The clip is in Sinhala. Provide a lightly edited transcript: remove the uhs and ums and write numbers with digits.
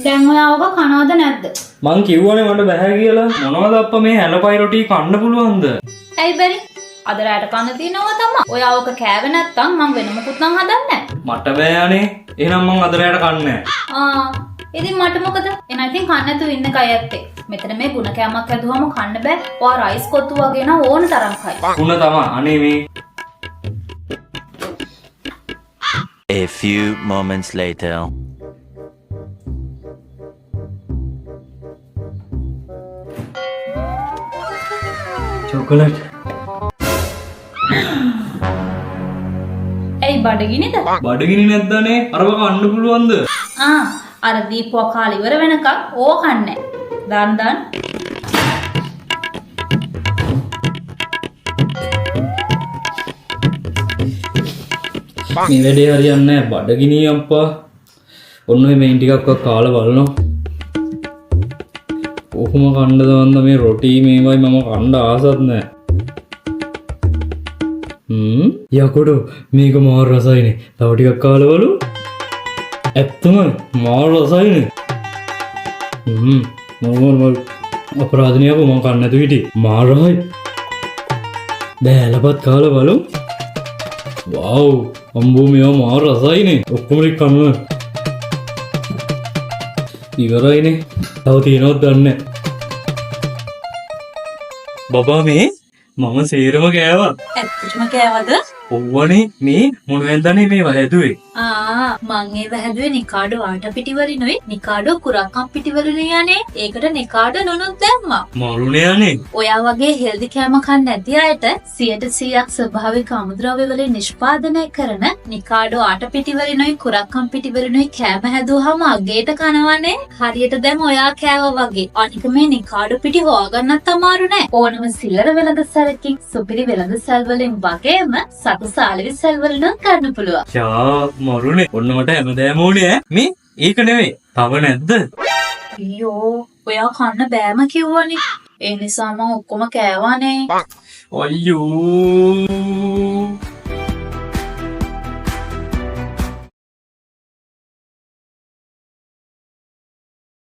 දැන් ඔයාව කනවද නැද්ද? මං කිව්වනේ මට බෑ කියලා. මොනවද අප්පා මේ හැලපයි රොටි කන්න පුළුවන්ද? ඇයි බැරි? අද රැට කන්න තියෙනවා තමයි. ඔයාවක කෑවේ නැත්තම් මං වෙන මොකුත් නම් හදන්නේ නැහැ. මට බෑ අනේ. එහෙනම් මං අද රැට කන්නේ නැහැ. ඉතින් මට මොකද? එහෙනම් ඉතින් කන්න නැතුව ඉන්න කය ඇත්තේ. මෙතන මේ ගුණ කෑමක් ඇදුවම කන්න බෑ. ඔයා රයිස් කොත්තු වගේ නා ඕන තරම් කයි. කුණ තමා අනේ මේ A few moments later. chocolate. ඇයි බඩගිනිද? බඩගිනි නැද්දනේ? අරව කන්න පුළුවන්ද? අර දීපුවා කාලේ ඉවර වෙනකන් ඕක කන්නේ. දාන්න දාන්න. මේ වැඩේ හරියන්නේ නැහැ. බඩගිනි අම්පා. ඔන්න ඔය මේන් ටිකක් කාලා බලනවා. කොහොම කන්නද වන්ද මේ රොටි මේවයි මම කන්න ආසත් නැහැ. යකඩෝ මේක මාර රසයිනේ. තව ටිකක් කාලා බලමු. ඇත්තම මාර රසයිනේ. මම අපරාධනියව මම කන්න නැතු හිටියේ. මාරයි. බෑලපත් කාලා බලමු. වව් අම්බෝ මේවා මාර රසයිනේ. ඔක්කොම ටික කන්න. ඉවරයිනේ. තව තියෙනවද දන්නේ නැහැ. බබා මේ මම සේරම කෑවා. ඇත්තටම කෑවද? ඔව්වනේ මේ මොනවැන්දනේ මේවා හැදුවේ. මං ඒව හැදුවේ නිකාඩෝ ආට පිටිවලිනුයි නිකාඩෝ කුරක්කම් පිටිවලිනුයි යන්නේ. ඒකට නිකාඩෝ නුනුත් දැම්මා. මරුනේ යන්නේ. ඔයා වගේ හෙල්දි කෑම කන්න නැති අයට 100% ස්වභාවික අමුද්‍රව්‍ය වලින් නිෂ්පාදනය කරන නිකාඩෝ ආට පිටිවලිනුයි කුරක්කම් පිටිවලිනුයි කෑම හැදුවාම අගේට කනවනේ. හරියට දැන් ඔයා කෑවා වගේ. අනික මේ නිකාඩෝ පිටි හොයාගන්නත් අමාරු නෑ. ඕනම සිල්ලර වෙළඳසැලකින් සුපිරි වෙළඳසැල් වලින් වගේම සතුසාලවි සැල් වලින් ගන්න පුළුවන්. යා මරුනේ. ඔන්න මට හැමදාම ඕනේ ඈ. මේ ඒක නෙවෙයි. තව නැද්ද? අයියෝ ඔයා කන්න බෑම කිව්වනේ. ඒ නිසා මම ඔක්කොම කෑවානේ. අයියෝ